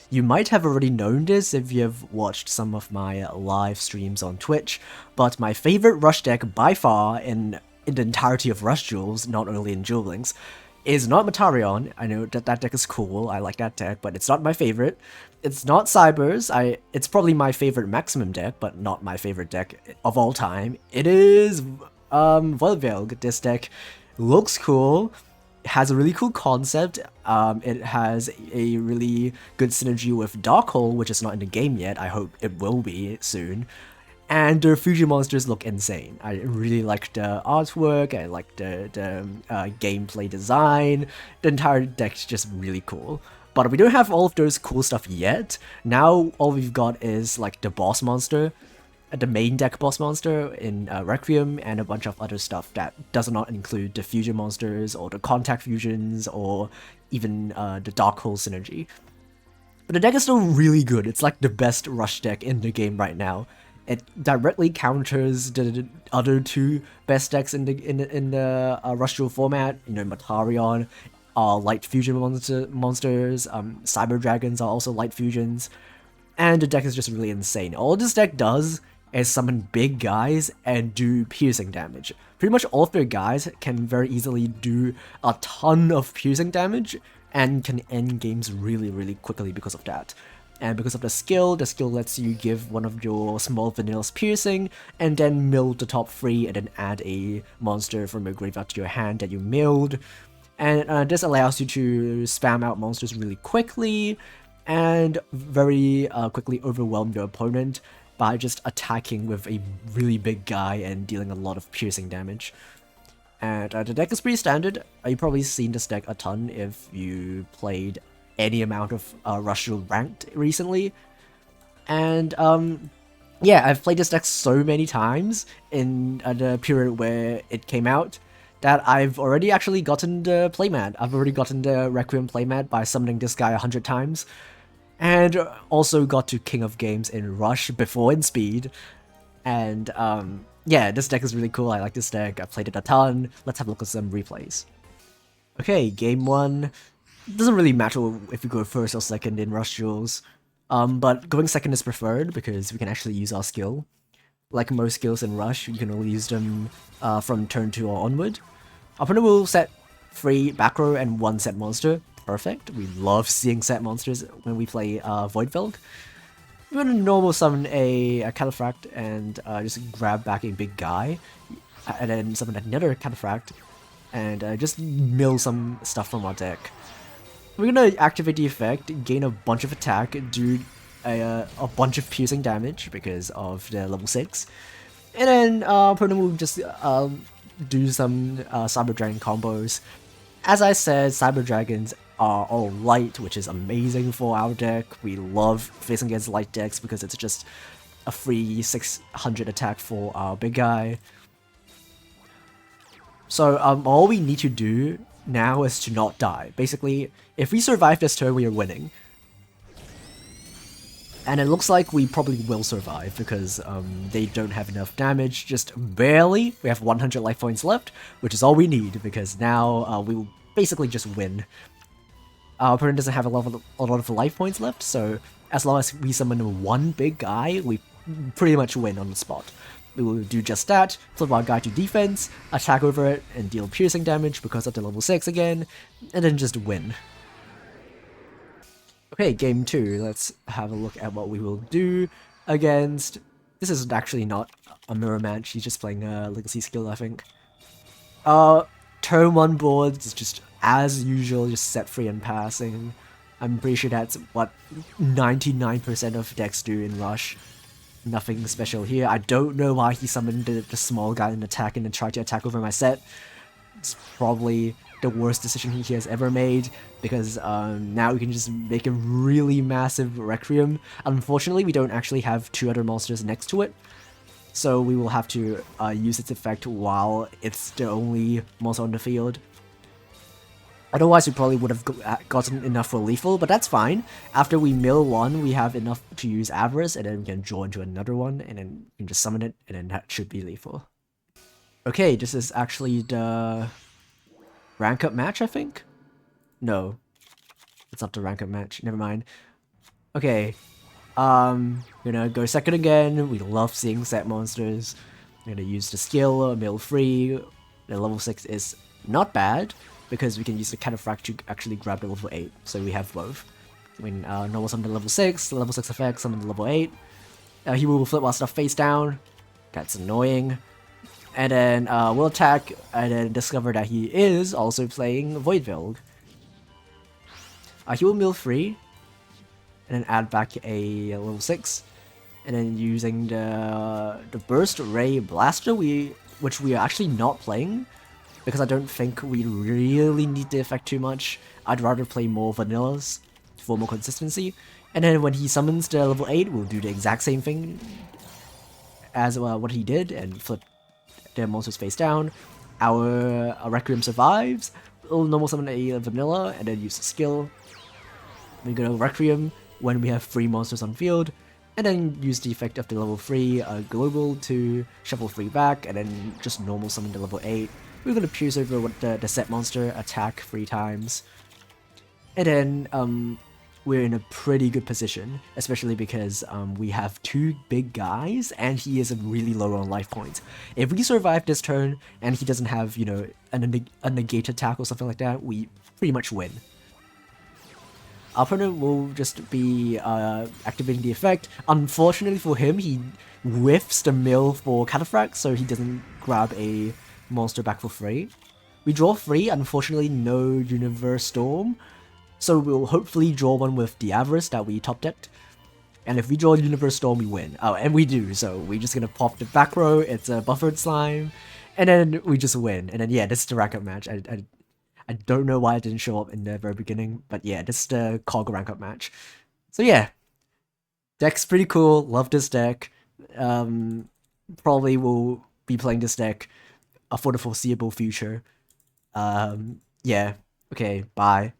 You might have already known this if you've watched some of my live streams on Twitch, but my favorite Rush deck by far in the entirety of Rush Duels, not only in Duel Links, is not Matarion. I know that that deck is cool, I like that deck, but it's not my favorite. It's not Cybers. It's probably my favorite Maximum deck, but not my favorite deck of all time. It is Volvelg. This deck looks cool, has a really cool concept. It has a really good synergy with Darkhold, which is not in the game yet. I hope it will be soon. And the fusion monsters look insane. I really like the artwork, I like the gameplay design. The entire deck's just really cool. But we don't have all of those cool stuff yet. Now all we've got is like the boss monster, the main deck boss monster in Requiem, and a bunch of other stuff that does not include the fusion monsters or the contact fusions or even the Darkhold synergy. But the deck is still really good. It's like the best Rush deck in the game right now. It directly counters the other two best decks in the Rush Duel format. You know, Matarion are light fusion monsters. Cyber Dragons are also light fusions, and the deck is just really insane. All this deck does is summon big guys and do piercing damage. Pretty much all of their guys can very easily do a ton of piercing damage and can end games really quickly because of that. And because of the skill lets you give one of your small vanillas piercing, and then mill the top 3 and then add a monster from your graveyard to your hand that you milled. And this allows you to spam out monsters really quickly, and very quickly overwhelm your opponent by just attacking with a really big guy and dealing a lot of piercing damage. And the deck is pretty standard. You've probably seen this deck a ton if you played any amount of Rush Duel Ranked recently. And yeah, I've played this deck so many times in the period where it came out that I've already actually gotten the playmat. I've already gotten the Requiem playmat by summoning this guy 100 times. And also got to King of Games in Rush before in Speed. And yeah, this deck is really cool. I like this deck. I've played it a ton. Let's have a look at some replays. Okay, game 1. Doesn't really matter if you go first or second in Rush Duels, but going second is preferred because we can actually use our skill. Like most skills in Rush, you can only use them from turn 2 or onward. Our opponent will set 3 back row and 1 set monster. Perfect. We love seeing set monsters when we play Voidvelg. We're gonna normal summon a Cataphract and just grab back a big guy, and then summon another Cataphract, and just mill some stuff from our deck. We're gonna activate the effect, gain a bunch of attack, do a bunch of piercing damage because of the level 6, and then opponent will just do some Cyber Dragon combos. As I said, Cyber Dragons are all light, which is amazing for our deck. We love facing against light decks because it's just a free 600 attack for our big guy. So all we need to do now is to not die. Basically, if we survive this turn, we are winning. And it looks like we probably will survive because they don't have enough damage, just barely. We have 100 life points left, which is all we need because now we will basically just win. Our opponent doesn't have a lot of life points left, so as long as we summon one big guy, we pretty much win on the spot. We will do just that, flip our guy to defense, attack over it, and deal piercing damage because of the level 6 again, and then just win. Okay, game 2, let's have a look at what we will do against... This is actually not a mirror match, he's just playing a Legacy skill, I think. Turn 1 board is just, as usual, just set free and passing. I'm pretty sure that's what 99% of decks do in Rush. Nothing special here. I don't know why he summoned the small guy in attack and then tried to attack over my set. It's probably the worst decision he has ever made, because now we can just make a really massive Requiem. Unfortunately, we don't actually have 2 other monsters next to it, so we will have to use its effect while it's the only monster on the field. Otherwise, we probably would have gotten enough for lethal, but that's fine. After we mill one, we have enough to use Avarice, and then we can draw into another one, and then we can just summon it, and then that should be lethal. Okay, this is actually the rank up match, I think? No, it's not the rank up match, never mind. Okay, gonna go second again. We love seeing set monsters. I'm gonna use the skill, mill free. The level 6 is not bad, because we can use the Cataphract to actually grab the level 8, so we have both. I mean, normal summon the level 6, level 6 effect, summon the level 8. He will flip while stuff face down. That's annoying. And then we'll attack, and then discover that he is also playing Voidvilg. He will mill free, and then add back a level 6. And then using the Burst Ray Blaster, which we are actually not playing, because I don't think we really need the effect too much. I'd rather play more vanillas for more consistency. And then when he summons the level 8, we'll do the exact same thing as what he did, and flip the monsters face down. Our Requiem survives. We'll normal summon a vanilla, and then use the skill. We go to Requiem when we have 3 monsters on field, and then use the effect of the level 3 global to shuffle 3 back, and then just normal summon the level 8. We're gonna pierce over what the set monster, attack 3 times, and then we're in a pretty good position, especially because we have 2 big guys, and he is really low on life points. If we survive this turn, and he doesn't have, you know, a negate attack or something like that, we pretty much win. Our opponent will just be activating the effect. Unfortunately for him, he whiffs the mill for Cataphract, so he doesn't grab a monster back for free. We draw 3, unfortunately no Universe Storm, so we'll hopefully draw one with the Avarice that we top decked. And if we draw Universe Storm, we win. Oh, and we do, so we're just gonna pop the back row, it's a Buffered Slime, and then we just win. And then yeah, this is the rank up match. I don't know why it didn't show up in the very beginning, but yeah, this is the COG rank up match. So yeah, deck's pretty cool, love this deck. Probably will be playing this deck for the foreseeable future. Yeah, okay, bye.